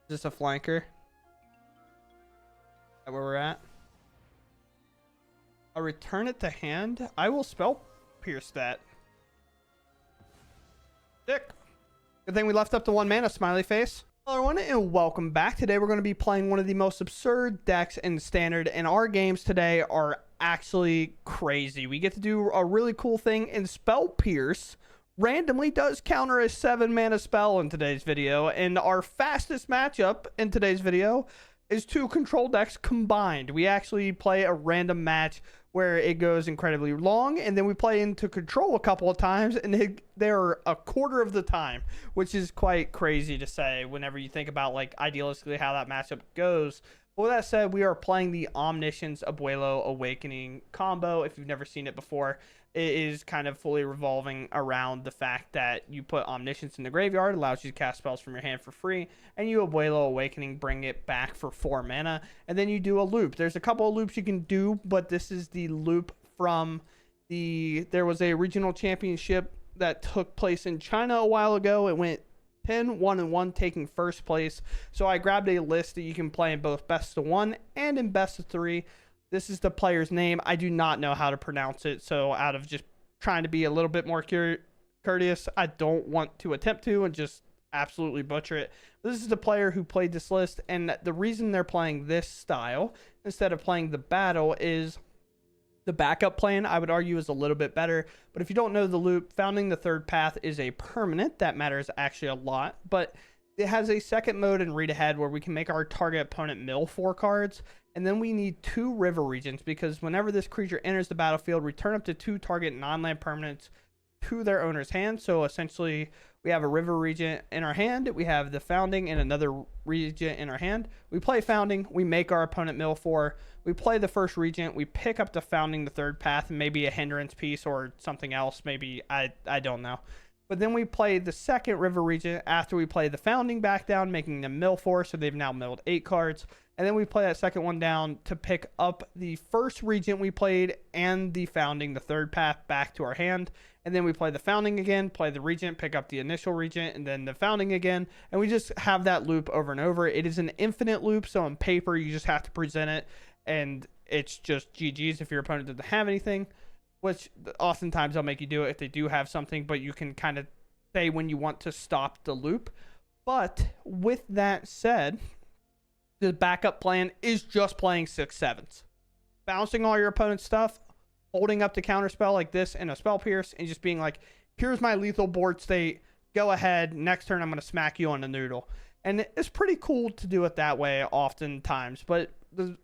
Is this a flanker? Is that where we're at? I'll return it to hand. I will spell pierce that. Sick. Good thing we left up to 1 mana, smiley face. Hello everyone and welcome back. Today we're going to be playing one of the most absurd decks in Standard, and our games today are actually crazy. We get to do a really cool thing, and spell pierce randomly does counter a 7 mana spell in today's video, and our fastest matchup in today's video is 2 control decks combined. We actually play a random match where it goes incredibly long, and then we play into control a couple of times, and they're a quarter of the time, which is quite crazy to say whenever you think about, like, idealistically how that matchup goes. But with that said, we are playing the Omniscience Abuelo Awakening combo. If you've never seen it before, it is kind of fully revolving around the fact that you put Omniscience in the graveyard, allows you to cast spells from your hand for free, and you Abuelo Awakening, bring it back for 4 mana, and then you do a loop. There's a couple of loops you can do, but this is the loop from there was a regional championship that took place in China a while ago. It went 10-1-1, taking first place. So I grabbed a list that you can play in both best of 1 and in best of 3. This is the player's name. I do not know how to pronounce it, so out of just trying to be a little bit more courteous, I don't want to attempt to and just absolutely butcher it. This is the player who played this list, and the reason they're playing this style instead of playing the battle is the backup plan, I would argue, is a little bit better. But if you don't know the loop, founding the third path is a permanent. That matters actually a lot, but it has a second mode in read ahead where we can make our target opponent mill 4 cards. And then we need 2 river regions, because whenever this creature enters the battlefield, return up to 2 target non-land permanents to their owner's hand. So essentially, we have a river regent in our hand, we have the founding and another regent in our hand. We play founding, we make our opponent mill 4. We play the first regent, we pick up the founding, the third path, and maybe a hindrance piece or something else. Maybe I don't know. But then we play the second river regent after we play the founding back down, making them mill 4. So they've now milled 8 cards. And then we play that second one down to pick up the first regent we played and the founding, the third path, back to our hand. And then we play the founding again, play the regent, pick up the initial regent, and then the founding again. And we just have that loop over and over. It is an infinite loop, so on paper, you just have to present it, and it's just GG's if your opponent doesn't have anything, which oftentimes they'll make you do it if they do have something, but you can kind of say when you want to stop the loop. But with that said, the backup plan is just playing 6/7s, bouncing all your opponent's stuff, holding up the counter spell like this in a spell pierce, and just being like, here's my lethal board state, go ahead, next turn I'm going to smack you on the noodle. And it's pretty cool to do it that way oftentimes, but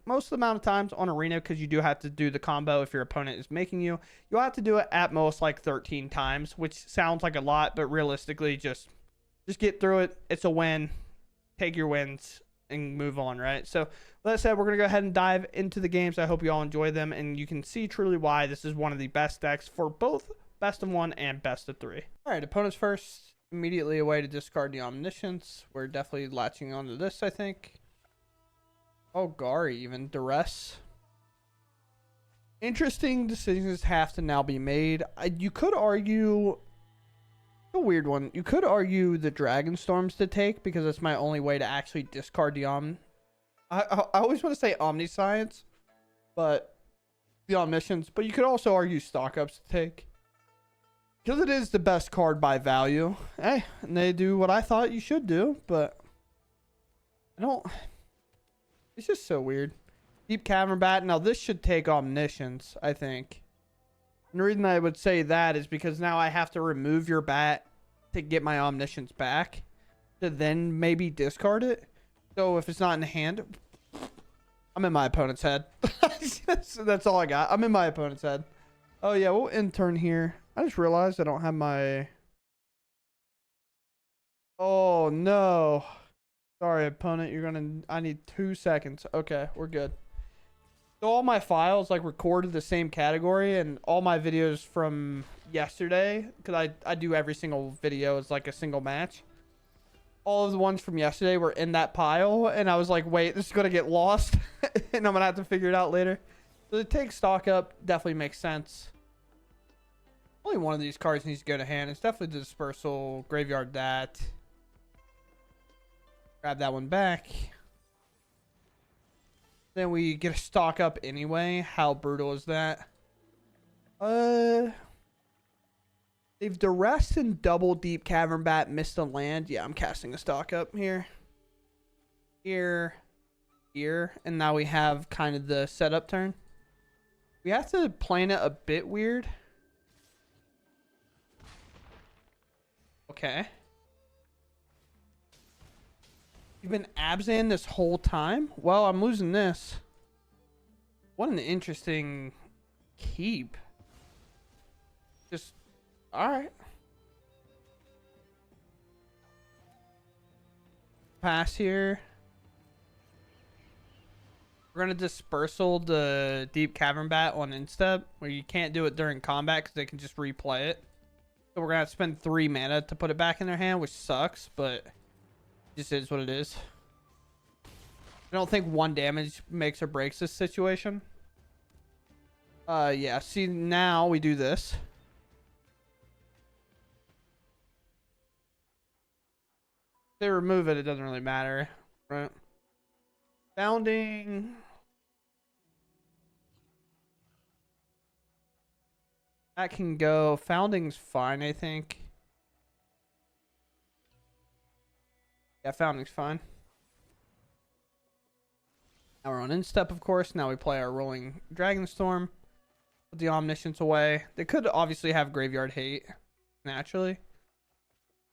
most of the amount of times on Arena, because you do have to do the combo if your opponent is making you, you'll have to do it at most like 13 times, which sounds like a lot, but realistically, just get through it. It's a win. Take your wins and move on, right? So with that said, we're going to go ahead and dive into the games. I hope you all enjoy them, and you can see truly why this is one of the best decks for both best of 1 and best of 3. All right, opponents first. Immediately a way to discard the Omniscience. We're definitely latching onto this, I think. Oh, Gari, even duress. Interesting decisions have to now be made. You could argue a weird one. You could argue the Dragon Storms to take, because it's my only way to actually discard the I always want to say Omniscience, but the Omniscience. But you could also argue Stock Ups to take, because it is the best card by value. Hey, and they do what I thought you should do, but I don't. It's just so weird. Deep Cavern Bat. Now this should take Omniscience, I think. And the reason I would say that is because now I have to remove your bat to get my Omniscience back, to then maybe discard it. So if it's not in hand, I'm in my opponent's head. That's all I got. I'm in my opponent's head. Oh yeah, we'll end turn here. I just realized I don't have my... Oh no. Sorry, opponent. I need 2 seconds. Okay, we're good. So all my files like recorded the same category, and all my videos from yesterday, because I do every single video as like a single match. All of the ones from yesterday were in that pile, and I was like, wait, this is going to get lost, and I'm going to have to figure it out later. So to take stock up definitely makes sense. Only one of these cards needs to go to hand. It's definitely the Dispersal, Graveyard that. Grab that one back. Then we get a stock up anyway. How brutal is that? They've duressed and double Deep Cavern Bat, missed a land. Yeah, I'm casting a stock up here. Here. And now we have kind of the setup turn. We have to plan it a bit weird. Okay. You've been Abzan this whole time? Well, I'm losing this. What an interesting keep. Just, alright. Pass here. We're going to dispersal the Deep Cavern Bat on instep, where you can't do it during combat because they can just replay it. So we're going to have to spend 3 mana to put it back in their hand, which sucks, but it just is what it is. I don't think 1 damage makes or breaks this situation. Yeah, see, now we do this. If they remove it, it doesn't really matter, right? Founding. That can go. Founding's fine, I think. Yeah, Founding's fine. Now we're on instep, of course. Now we play our Rolling Dragonstorm. Put the Omniscience away. They could obviously have Graveyard Hate, naturally.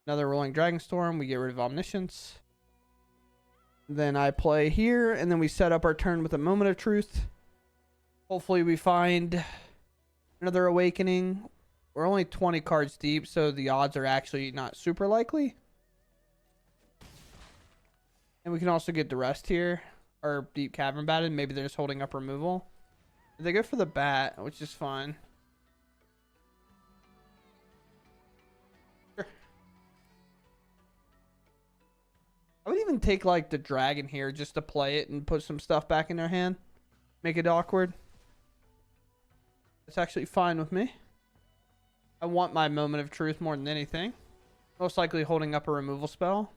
Another Rolling Dragonstorm. We get rid of Omniscience. Then I play here, and then we set up our turn with a Moment of Truth. Hopefully we find another Awakening. We're only 20 cards deep, so the odds are actually not super likely. And we can also get the rest here. Or Deep Cavern Batted. Maybe they're just holding up removal. They go for the bat, which is fine. Sure. I would even take like the dragon here just to play it and put some stuff back in their hand. Make it awkward. It's actually fine with me. I want my Moment of Truth more than anything. Most likely holding up a removal spell.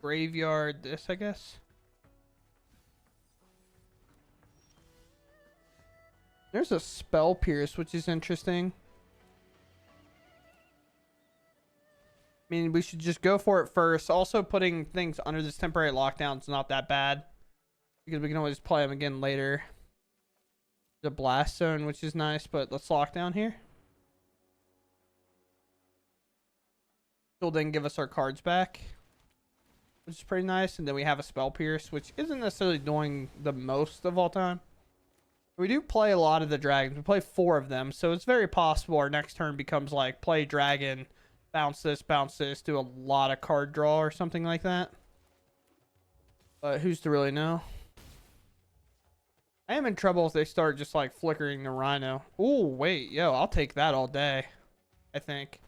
Graveyard this, I guess. There's a Spell Pierce, which is interesting. I mean, we should just go for it first. Also, putting things under this temporary lockdown is not that bad, because we can always play them again later. The Blast Zone, which is nice, but let's lock down here. Still didn't give us our cards back, which is pretty nice. And then we have a Spell Pierce, which isn't necessarily doing the most of all time. We do play a lot of the dragons. We play 4 of them, so it's very possible our next turn becomes like play dragon, bounce this, do a lot of card draw or something like that. But who's to really know? I am in trouble if they start just like flickering the Rhino. Oh wait, yo, I'll take that all day, I think.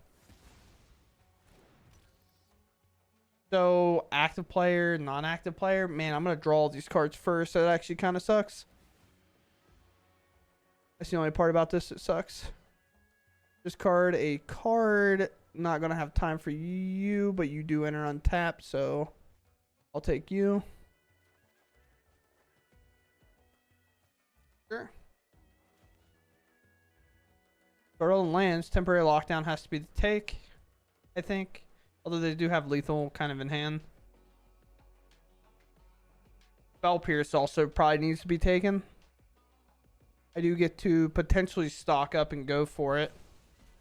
So active player, non-active player. Man, I'm gonna draw all these cards first. That actually kind of sucks. That's the only part about this that sucks. Discard a card. Not gonna have time for you, but you do enter untapped, so I'll take you. Sure. Rolling lands. Temporary lockdown has to be the take, I think. Although they do have lethal kind of in hand. Spell Pierce also probably needs to be taken. I do get to potentially stock up and go for it.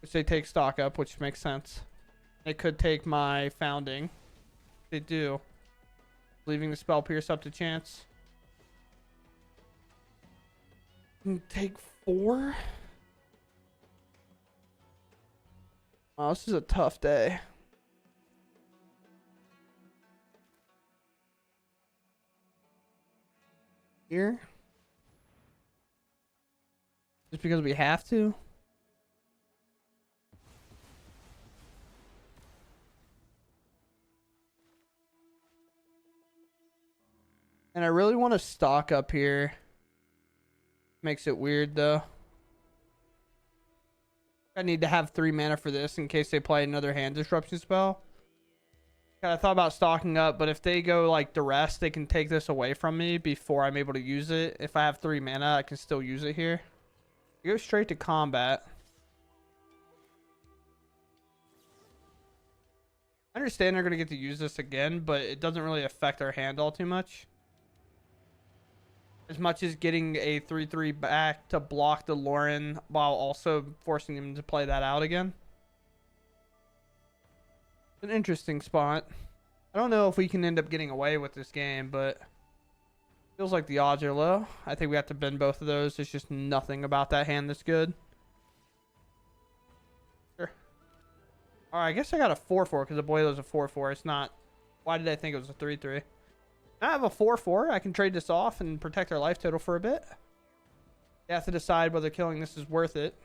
Which they take stock up, which makes sense. They could take my Founding. They do. Leaving the Spell Pierce up to chance. Take 4? Wow, this is a tough day. Here. Just because we have to. And I really want to stock up here. Makes it weird though. I need to have 3 mana for this in case they play another hand disruption spell. I thought about stocking up, but if they go like duress, they can take this away from me before I'm able to use it. If I have 3 mana, I can still use it here. Go straight to combat. I understand they're going to get to use this again, but it doesn't really affect our hand all too much. As much as getting a 3/3 back to block the Lauren while also forcing him to play that out again. An interesting spot. I don't know if we can end up getting away with this game, but feels like the odds are low. I think we have to bend both of those. There's just nothing about that hand that's good. Sure. Alright, I guess I got a 4/4 because the Abuelo's a 4/4. It's not. Why did I think it was a 3/3? I have a 4/4. I can trade this off and protect our life total for a bit. They have to decide whether killing this is worth it.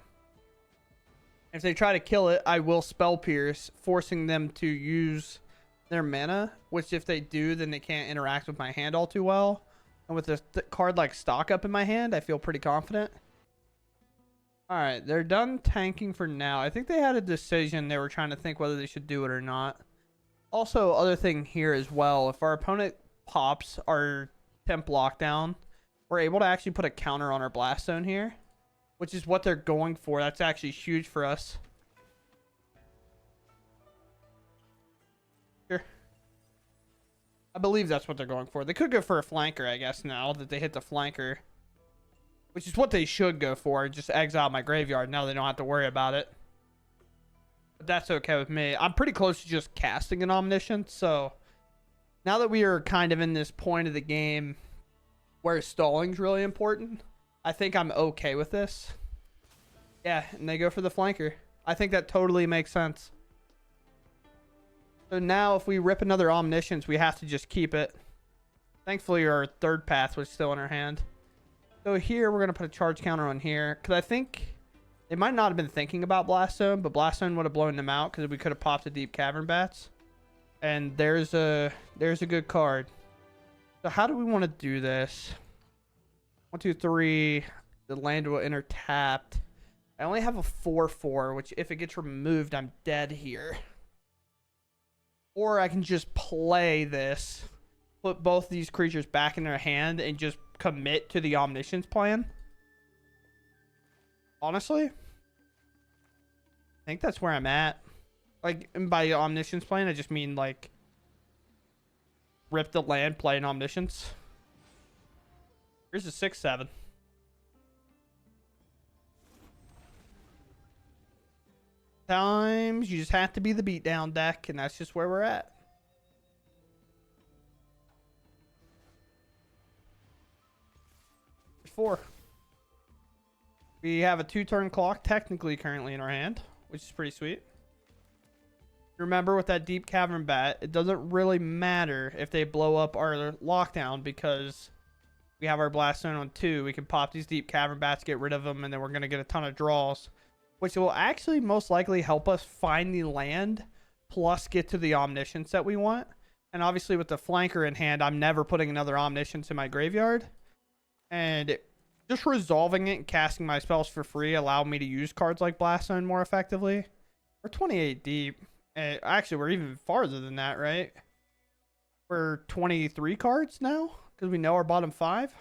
If they try to kill it, I will Spell Pierce, forcing them to use their mana, which if they do, then they can't interact with my hand all too well. And with a card like Stock Up in my hand, I feel pretty confident. Alright, they're done tanking for now. I think they had a decision. They were trying to think whether they should do it or not. Also, other thing here as well, if our opponent pops our temp lockdown, we're able to actually put a counter on our blast zone here, which is what they're going for. That's actually huge for us. Sure. I believe that's what they're going for. They could go for a flanker, I guess, now that they hit the flanker, which is what they should go for. Just exile my graveyard. Now they don't have to worry about it. But that's okay with me. I'm pretty close to just casting an Omniscience, so now that we are kind of in this point of the game where stalling's really important, I think I'm okay with this. Yeah, and they go for the flanker. I think that totally makes sense. So now if we rip another Omniscience, we have to just keep it. Thankfully, our third path was still in our hand. So here, we're going to put a charge counter on here. Because I think they might not have been thinking about Blast Zone, but Blast Zone would have blown them out because we could have popped the Deep Cavern Bats. And there's a good card. So how do we want to do this? 1, 2, 3. The land will enter tapped. I only have a 4/4, which if it gets removed, I'm dead here. Or I can just play this, put both these creatures back in their hand, and just commit to the Omniscience plan. Honestly, I think that's where I'm at. Like, and by Omniscience plan, I just mean, like, rip the land, play an Omniscience. Here's a 6/7. Times you just have to be the beatdown deck, and that's just where we're at. There's 4. We have a 2-turn clock technically currently in our hand, which is pretty sweet. Remember, with that Deep Cavern Bat, it doesn't really matter if they blow up our lockdown because we have our Blast Zone on 2. We can pop these Deep Cavern Bats, get rid of them, and then we're going to get a ton of draws, which will actually most likely help us find the land plus get to the Omniscience that we want. And obviously with the flanker in hand, I'm never putting another Omniscience in my graveyard. And just resolving it and casting my spells for free allow me to use cards like Blast Zone more effectively. We're 28 deep. Actually, we're even farther than that, right? We're 23 cards now because we know our bottom 5.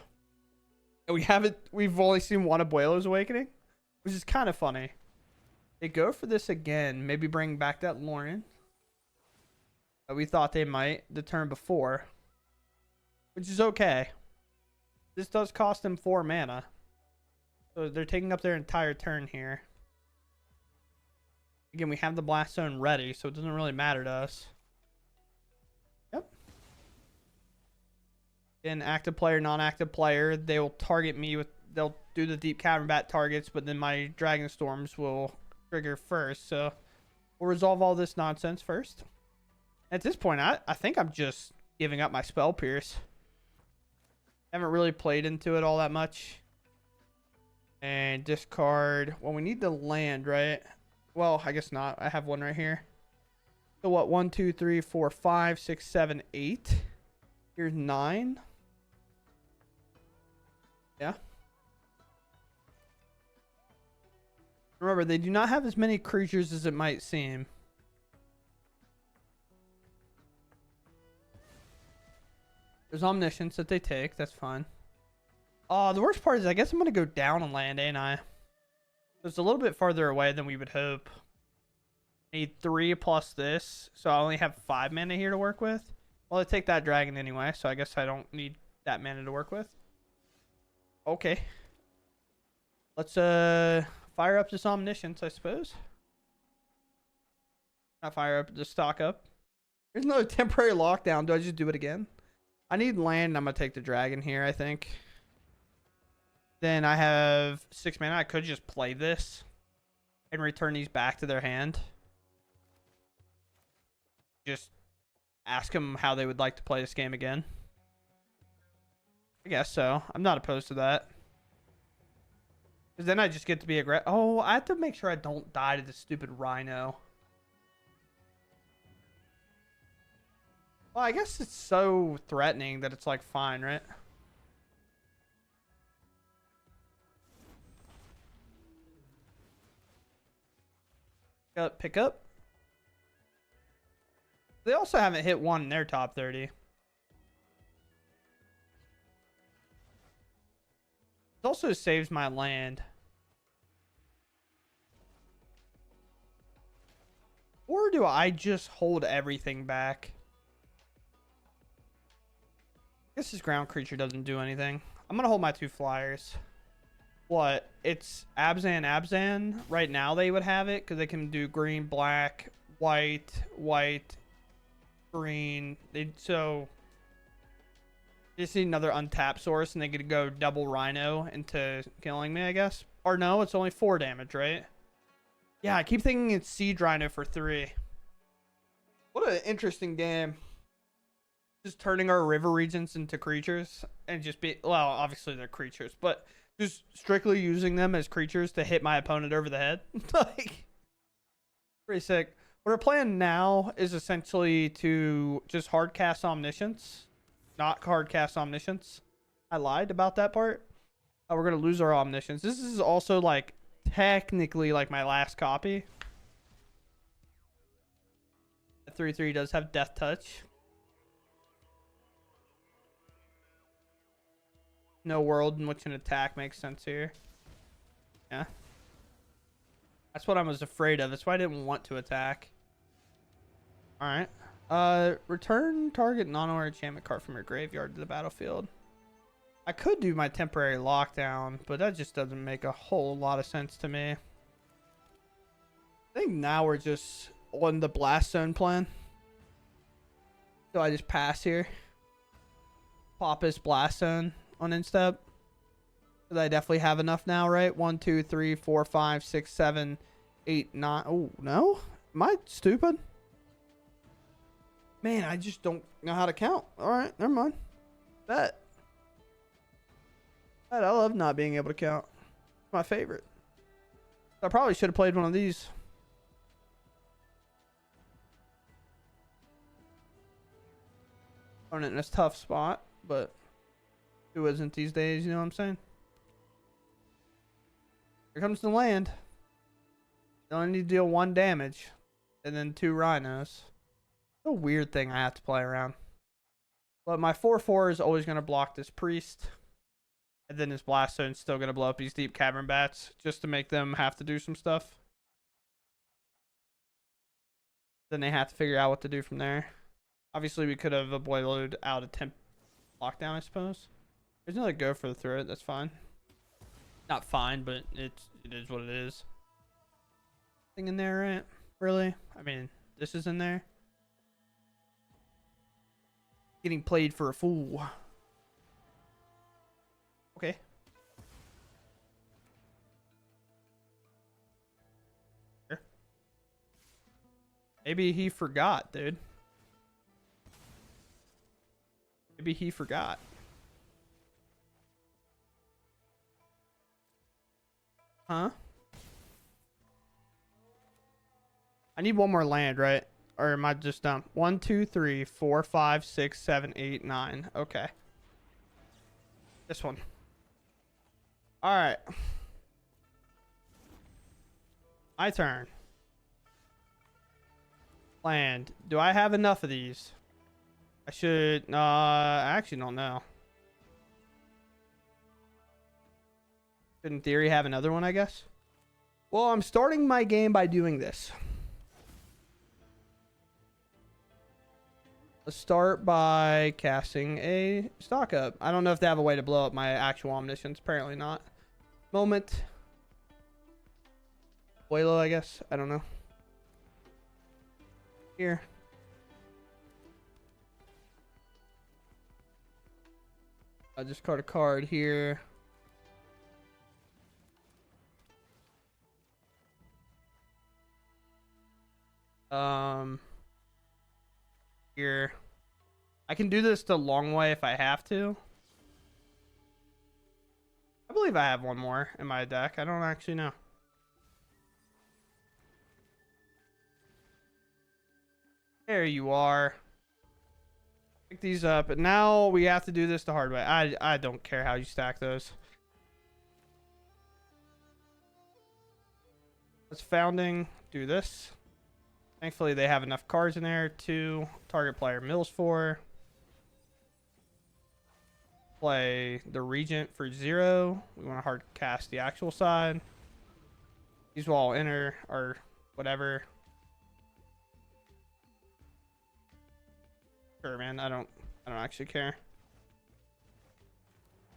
And we've only seen one Abuelo's Awakening, which is kind of funny. They go for this again. Maybe bring back that Lauren that we thought they might the turn before, which is okay. This does cost them 4 mana. So they're taking up their entire turn here. Again, we have the Blast Zone ready, so it doesn't really matter to us. Yep. Again, active player, non-active player. They will target me with... They'll do the Deep Cavern Bat targets, but then my Dragon Storms will trigger first. So we'll resolve all this nonsense first. At this point, I think I'm just giving up my Spell Pierce. Haven't really played into it all that much. And discard. Well, we need the land, right? Well, I guess not. I have one right here. So what? 1, 2, 3, 4, 5, 6, 7, 8. Here's 9. Yeah. Remember, they do not have as many creatures as it might seem. There's Omniscience that they take. That's fine. The worst part is I guess I'm going to go down on land, ain't I? It's a little bit farther away than we would hope. Need 3 plus this, so I only have 5 mana here to work with. Well, I take that dragon anyway, so I guess I don't need that mana to work with. Okay. Let's fire up this Omniscience, I suppose. Not fire up, just stock up. There's no temporary lockdown. Do I just do it again? I need land, and I'm going to take the dragon here, I think. Then I have 6 mana. I could just play this and return these back to their hand. Just ask them how they would like to play this game again. I guess so. I'm not opposed to that. Because then I just get to be aggressive. Oh, I have to make sure I don't die to the stupid rhino. Well, I guess it's so threatening that it's like fine, right? Pick up. They also haven't hit one in their top 30. It also saves my land. Or do I just hold everything back? I guess this ground creature doesn't do anything. I'm going to hold my 2 flyers. What? It's Abzan. Right now they would have it because they can do green, black, white, green. So just need another untapped source and they could go double rhino into killing me, I guess. Or no, it's only 4 damage, right? Yeah, I keep thinking it's Siege Rhino for 3. What an interesting game. Just turning our river regions into creatures and just be, well, obviously they're creatures, but just strictly using them as creatures to hit my opponent over the head. Like, pretty sick. What our plan now is essentially to just hard cast Omniscience, not hard cast Omniscience. I lied about that part. We're going to lose our Omniscience. This is also like technically like my last copy. The 3/3 does have Death Touch. No world in which an attack makes sense here. Yeah. That's what I was afraid of. That's why I didn't want to attack. Alright. Return target non-or enchantment card from your graveyard to the battlefield. I could do my temporary lockdown, but that just doesn't make a whole lot of sense to me. I think now we're just on the blast zone plan. So I just pass here. Pop this blast zone on instep. Because I definitely have enough now, right? 1, 2, 3, 4, 5, 6, 7, 8, 9. Oh, no? Am I stupid? Man, I just don't know how to count. Alright, never mind. Bet. I love not being able to count. It's my favorite. I probably should have played one of these. Putting it in a tough spot, but who isn't these days, you know what I'm saying? Here comes the land. You only need to deal 1 damage. And then 2 rhinos. It's a weird thing I have to play around. But my 4/4 is always going to block this priest. And then this blast zone's still going to blow up these deep cavern bats. Just to make them have to do some stuff. Then they have to figure out what to do from there. Obviously we could have avoided out a temp lockdown, I suppose. There's no like go for the throat. That's fine. Not fine, but it is what it is. Thing in there, right? Really? I mean, this is in there. Getting played for a fool. Okay. Sure. Maybe he forgot, dude. Maybe he forgot. Huh? I need 1 more land, right? Or am I just dumb? 1, 2, 3, 4, 5, 6, 7, 8, 9. Okay. This one. Alright. My turn. Land. Do I have enough of these? I should. I actually don't know. Should in theory have another one, I guess. Well, I'm starting my game by doing this. Let's start by casting a stock up. I don't know if they have a way to blow up my actual Omniscience. Apparently not. Moment. Boilo, I guess. I don't know. Here. I'll discard a card here. Here. I can do this the long way if I have to. I believe I have one more in my deck. I don't actually know. There you are. Pick these up, and now we have to do this the hard way. I don't care how you stack those. Let's founding. Do this. Thankfully, they have enough cards in there to target player mills for. Play the Regent for 0. We want to hard cast the actual side. These will all enter or whatever. Sure, man. I don't actually care.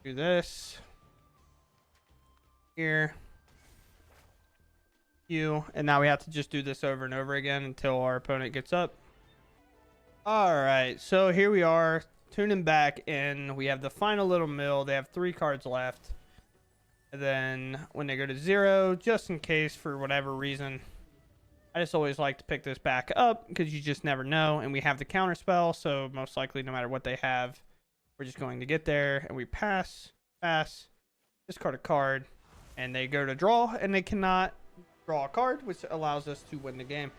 Do this. Here. And now we have to just do this over and over again until our opponent gets up. All right, so here we are, tuning back in. We have the final little mill. They have 3 cards left, and then when they go to 0, just in case for whatever reason, I just always like to pick this back up because you just never know. And we have the counter spell, so most likely no matter what they have, we're just going to get there. And we pass, discard a card, and they go to draw, and they cannot draw a card, which allows us to win the game.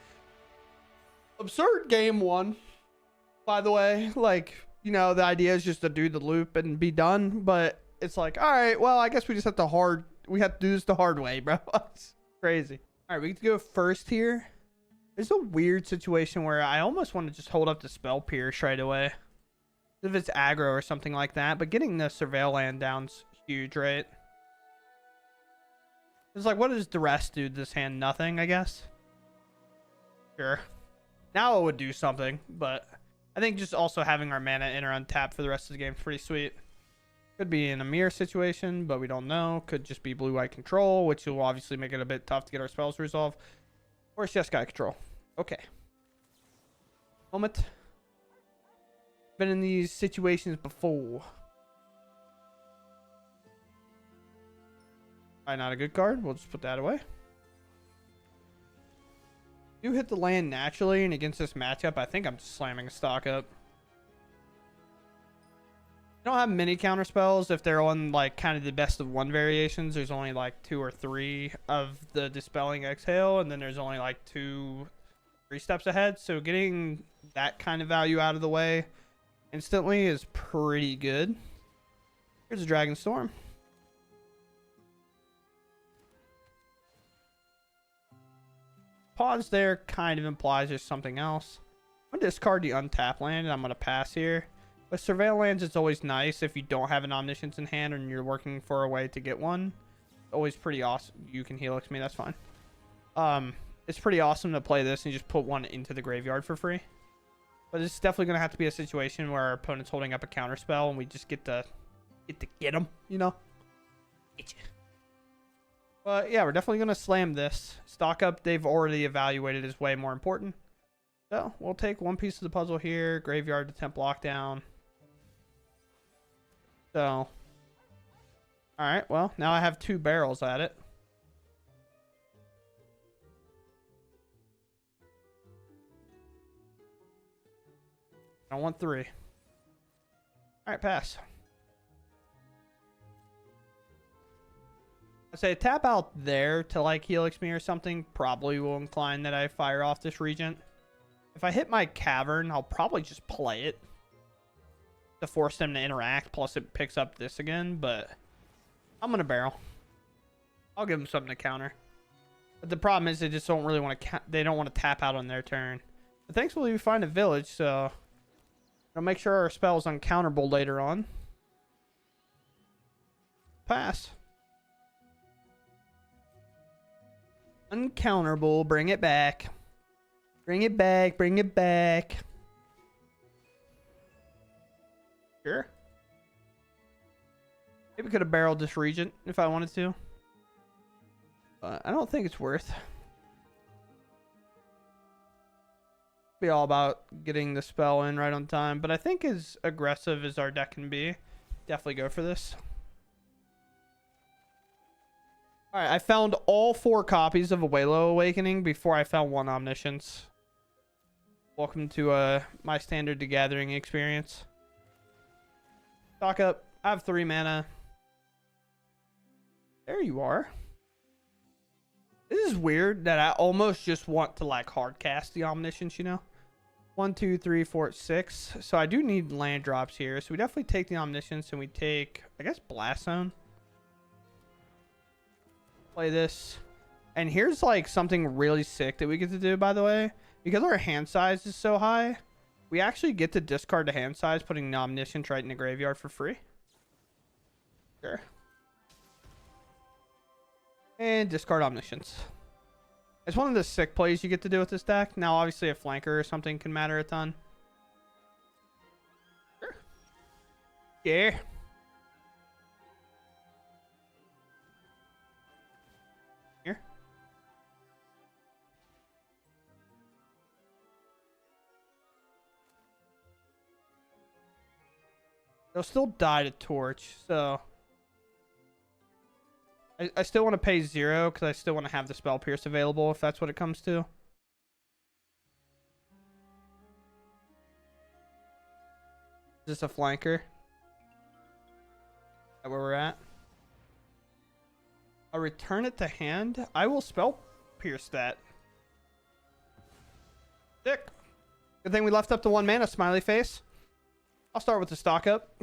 Absurd game 1, by the way. Like, you know, the idea is just to do the loop and be done, but it's like, all right, well, I guess we just have to do this the hard way, bro. It's crazy. All right, we get to go first here. There's a weird situation where I almost want to just hold up the Spell Pierce right away if it's aggro or something like that, but getting the Surveil land down's huge, right? It's like, what does the rest do to this hand? Nothing, I guess. Sure. Now it would do something, but I think just also having our mana enter untapped for the rest of the game is pretty sweet. Could be in a mirror situation, but we don't know. Could just be blue-white control, which will obviously make it a bit tough to get our spells resolved. Or it's just guy control. Okay. Moment. Been in these situations before. Probably not a good card. We'll just put that away. You hit the land naturally, and against this matchup, I think I'm just slamming a stock up. I don't have many counter spells. If they're on like kind of the best of 1 variations, there's only like 2 or 3 of the Dispelling Exhale, and then there's only like 2, 3 steps ahead. So getting that kind of value out of the way instantly is pretty good. Here's a Dragon Storm. Pause there kind of implies there's something else. I'm going to discard the untap land, and I'm going to pass here. With Surveil lands, it's always nice if you don't have an Omniscience in hand and you're working for a way to get one. Always pretty awesome. You can Helix me, that's fine. It's pretty awesome to play this and just put one into the graveyard for free. But it's definitely going to have to be a situation where our opponent's holding up a counter spell and we just get to get them, you know? Get you. But yeah, we're definitely going to slam this. Stock up, they've already evaluated, is way more important. So we'll take one piece of the puzzle here. Graveyard to temp lockdown. So, alright, well, now I have 2 barrels at it. I want 3. Alright, pass. I say tap out there to like Helix me or something probably will incline that I fire off this Regent. If I hit my Cavern, I'll probably just play it to force them to interact, plus it picks up this again, but I'm going to barrel. I'll give them something to counter. But the problem is they just don't really want to. They don't want to tap out on their turn. But thankfully, we find a village, so it'll make sure our spell's uncounterable later on. Pass. Uncounterable. Bring it back. Bring it back. Bring it back. Sure. Maybe we could have barreled this Regent if I wanted to. But I don't think it's worth. Be all about getting the spell in right on time. But I think as aggressive as our deck can be, definitely go for this. Alright, I found all 4 copies of Abuelo Awakening before I found 1 Omniscience. Welcome to my standard to gathering experience. Stock up. I have 3 mana. There you are. This is weird that I almost just want to like hard cast the Omniscience, you know? 1, 2, 3, 4, 6. So I do need land drops here. So we definitely take the Omniscience and we take, I guess, Blast Zone. Play this. And here's like something really sick that we get to do, by the way. Because our hand size is so high, we actually get to discard the hand size, putting the Omniscience right in the graveyard for free. Sure. And discard Omniscience. It's one of the sick plays you get to do with this deck. Now, obviously, a flanker or something can matter a ton. Sure. Yeah. Here. They'll still die to Torch, so I still want to pay 0 because I still want to have the Spell Pierce available if that's what it comes to. Is this a flanker? Is that where we're at? I'll return it to hand. I will Spell Pierce that. Sick. Good thing we left up to 1 mana, smiley face. I'll start with the stock up.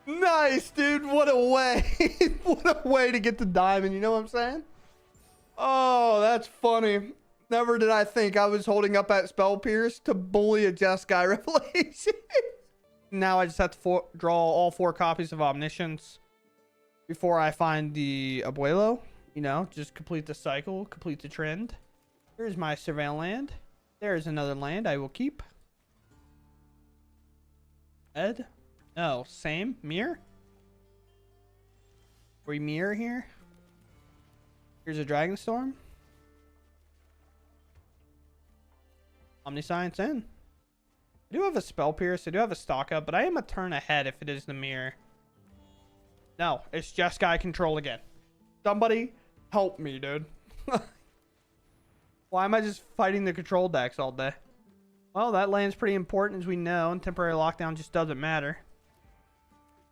Nice, dude. What a way. What a way to get the diamond. You know what I'm saying? Oh, that's funny. Never did I think I was holding up that Spell Pierce to bully a Jeskai Revelation. Now I just have to draw all 4 copies of Omniscience before I find the Abuelo. You know, just complete the cycle, complete the trend. Here's my Surveil land. There's another land I will keep. Ed? No, same. Mirror? We mirror here. Here's a Dragonstorm. Omniscience in. I do have a Spell Pierce. I do have a stock up, but I am a turn ahead if it is the mirror. No, it's Jeskai control again. Somebody help me, dude. Why am I just fighting the control decks all day? Well, that land's pretty important, as we know, and temporary lockdown just doesn't matter.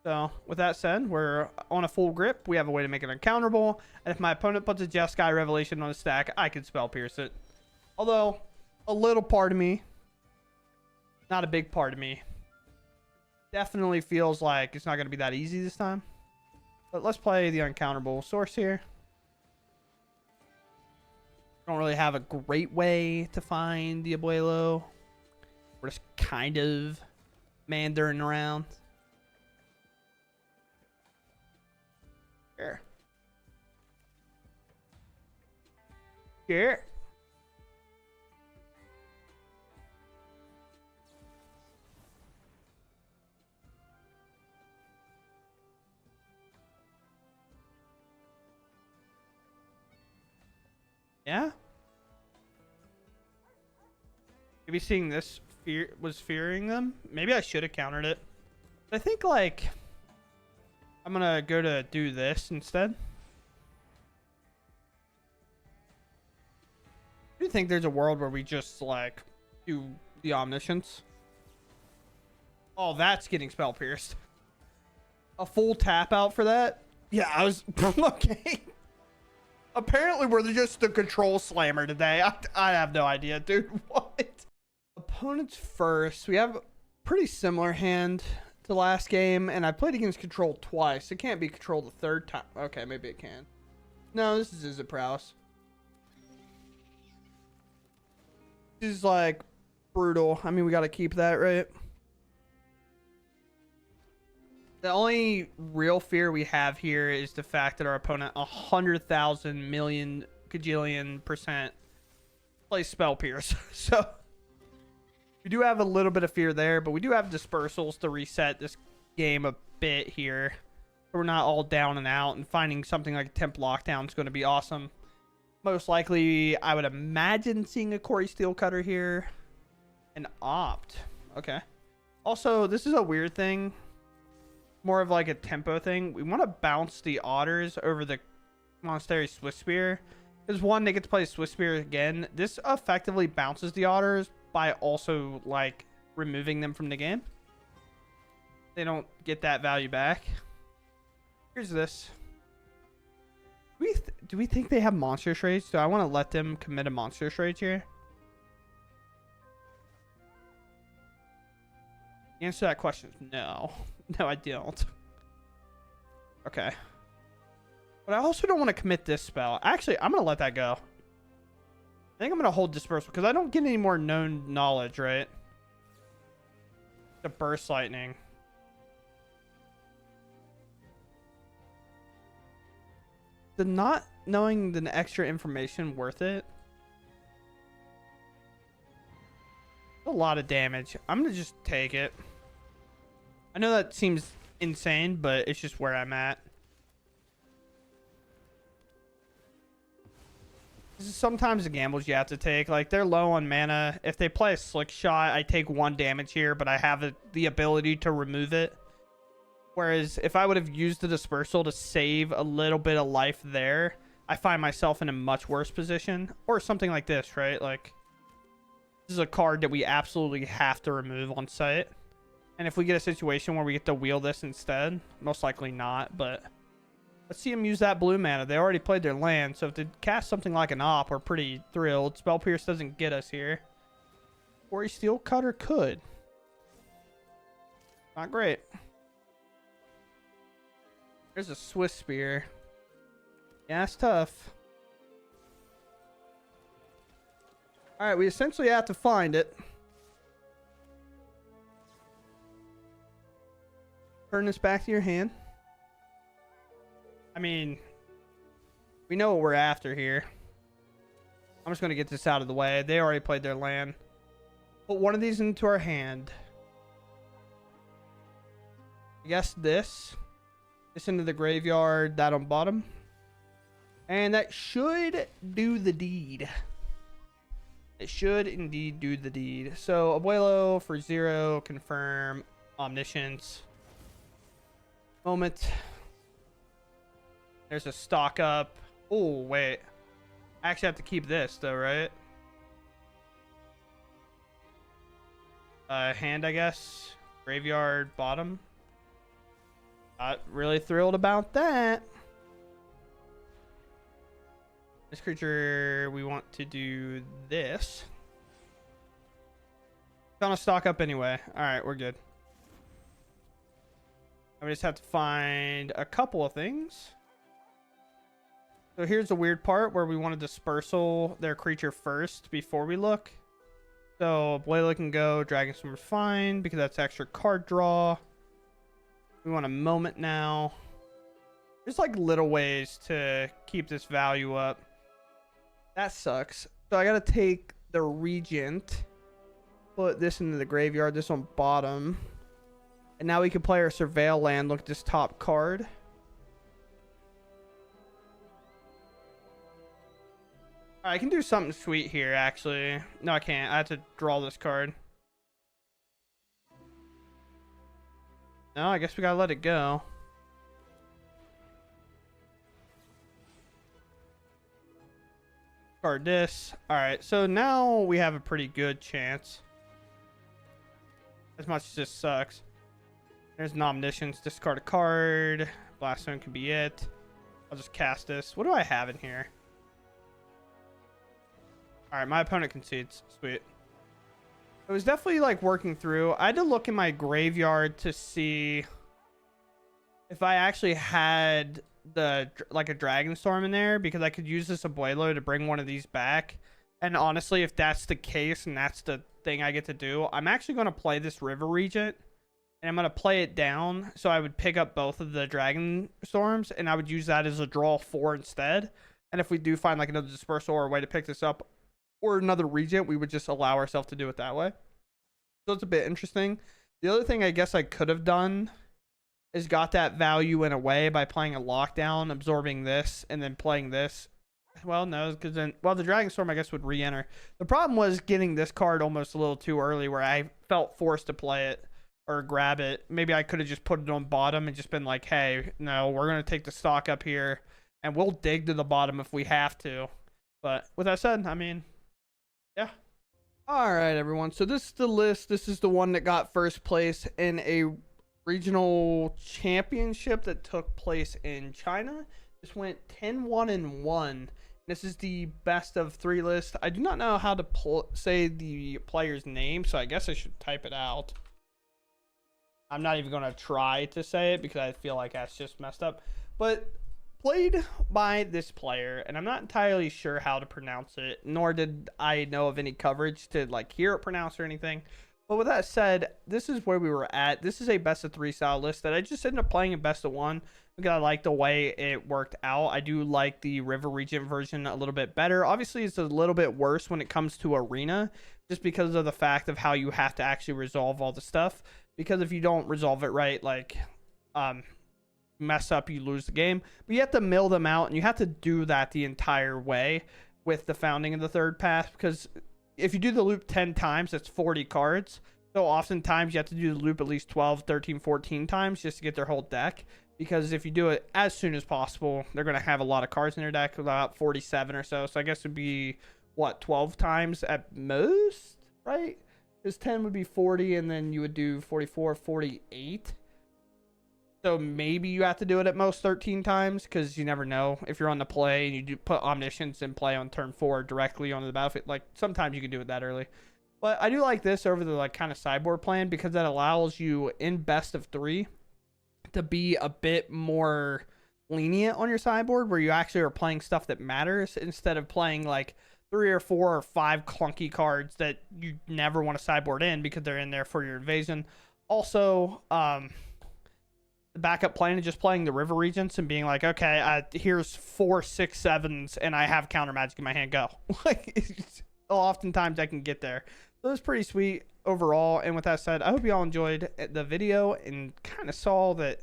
So, with that said, we're on a full grip. We have a way to make it uncounterable. And if my opponent puts a Jeskai Revelation on a stack, I can Spell Pierce it. Although, a little part of me, not a big part of me, definitely feels like it's not going to be that easy this time. But let's play the uncounterable source here. Don't really have a great way to find the Abuelo. We're just kind of meandering around. Sure. Sure. Yeah. Maybe seeing this was fearing them. Maybe I should have countered it. I think like I'm gonna go to do this instead. Do you think there's a world where we just like do the Omniscience? Oh, that's getting Spell Pierced. A full tap out for that? Yeah, I was okay. Apparently we're just the control slammer today. I have no idea, dude. What? Opponents first. We have a pretty similar hand to last game, and I played against control twice. It can't be control the third time. Okay, maybe it can. No, this is Izzet Prowess. This is like brutal. I mean, we got to keep that, right? The only real fear we have here is the fact that our opponent 100,000 million gajillion % plays Spell Pierce. So we do have a little bit of fear there, but we do have dispersals to reset this game a bit here. We're not all down and out, and finding something like a Temp Lockdown is going to be awesome. Most likely, I would imagine seeing a Corey Steelcutter here. An Opt. Okay. Also, this is a weird thing. More of like a tempo thing. We want to bounce the Otters over the Monastery Swiftspear. Because one, they get to play Swiftspear again. This effectively bounces the Otters by also like removing them from the game. They don't get that value back. Here's this. Do we think they have monster trades? Do I want to let them commit a monster trade here? The answer to that question is no. No, I don't. Okay. But I also don't want to commit this spell. Actually, I'm going to let that go. I think I'm going to hold Dispersal because I don't get any more known knowledge, right? The Burst Lightning. The not knowing the extra information worth it? A lot of damage. I'm going to just take it. I know that seems insane, but it's just where I'm at. This is sometimes the gambles you have to take. Like, they're low on mana. If they play a Slick Shot, I take 1 damage here, but I have the ability to remove it. Whereas if I would have used the Dispersal to save a little bit of life there, I find myself in a much worse position. Or something like this, right? Like, this is a card that we absolutely have to remove on site. And if we get a situation where we get to wheel this instead, most likely not, but let's see them use that blue mana. They already played their land, so if they cast something like an Op, we're pretty thrilled. Spell Pierce doesn't get us here. Corey Steelcutter could. Not great. There's a Swiftspear. Yeah, it's tough. Alright, we essentially have to find it. Turn this back to your hand. I mean, we know what we're after here. I'm just going to get this out of the way. They already played their land. Put one of these into our hand. I guess this. This into the graveyard. That on bottom. And that should do the deed. It should indeed do the deed. So, Abuelo for 0. Confirm. Omniscience. Moment. There's a stock up. Oh, wait. I actually have to keep this, though, right? Hand, I guess. Graveyard, bottom. Not really thrilled about that. This creature, we want to do this. Gonna stock up anyway. Alright, we're good. I just have to find a couple of things. So here's the weird part where we want to dispersal their creature first before we look. So Abuelo can go, Dragonstorm's fine because that's extra card draw. We want a moment now. There's like little ways to keep this value up. That sucks. So I gotta take the Regent, put this into the graveyard, this on bottom. And now we can play our Surveil land. Look at this top card. I can do something sweet here, actually. No, I can't. I have to draw this card. No, I guess we gotta let it go. Card this. Alright, so now we have a pretty good chance. As much as this sucks. There's an Omniscience. Discard a card. Blaststone can be it. I'll just cast this. What do I have in here? Alright, my opponent concedes. Sweet. It was definitely like working through. I had to look in my graveyard to see if I actually had like a Dragon Storm in there because I could use this Abuelo to bring one of these back. And honestly, if that's the case and that's the thing I get to do, I'm actually going to play this River Regent. And I'm going to play it down. So I would pick up both of the Dragon Storms. And I would use that as a draw 4 instead. And if we do find like another Dispersal or a way to pick this up, or another Regent, we would just allow ourselves to do it that way. So it's a bit interesting. The other thing I guess I could have done is got that value in a way by playing a Lockdown, absorbing this, and then playing this. Well, no, because then, well, the Dragon Storm, I guess, would re-enter. The problem was getting this card almost a little too early where I felt forced to play it or grab it. Maybe I could have just put it on bottom and just been like, hey, no, we're going to take the stock up here, and we'll dig to the bottom if we have to. But with that said, I mean, yeah. All right, everyone. So this is the list. This is the one that got first place in a regional championship that took place in China. This went 10-1-1. This is the best of 3 list. I do not know how to say the player's name, so I guess I should type it out. I'm not even going to try to say it because I feel like that's just messed up. But played by this player, and I'm not entirely sure how to pronounce it, nor did I know of any coverage to like hear it pronounced or anything. But with that said, this is where we were at. This is a best of 3 style list that I just ended up playing in best of 1 because I like the way it worked out. I do like the River Regent version a little bit better. Obviously, it's a little bit worse when it comes to Arena, just because of the fact of how you have to actually resolve all the stuff. Because if you don't resolve it right, like mess up, you lose the game. But you have to mill them out, and you have to do that the entire way with the founding of the third path, because if you do the loop 10 times, that's 40 cards. So oftentimes you have to do the loop at least 12, 13, 14 times just to get their whole deck. Because if you do it as soon as possible, they're going to have a lot of cards in their deck, about 47 or so. So I guess it would be, what, 12 times at most, right? Because 10 would be 40, and then you would do 44, 48. So maybe you have to do it at most 13 times, because you never know. If you're on the play and you do put Omniscience in play on turn 4 directly onto the battlefield, like sometimes you can do it that early. But I do like this over the like kind of sideboard plan, because that allows you in best of 3 to be a bit more lenient on your sideboard, where you actually are playing stuff that matters instead of playing like 3 or 4 or 5 clunky cards that you never want to sideboard in because they're in there for your invasion. Also, the backup plan is just playing the River Regents and being like, okay, here's 4, 6, 7s, and I have counter magic in my hand. Go. Like, oftentimes I can get there. So it's pretty sweet overall. And with that said, I hope you all enjoyed the video and kind of saw that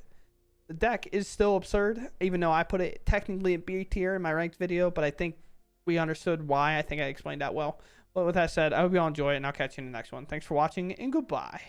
the deck is still absurd, even though I put it technically in B tier in my ranked video, but I think we understood why. I think I explained that well. But with that said, I hope you all enjoy it, and I'll catch you in the next one. Thanks for watching, and goodbye.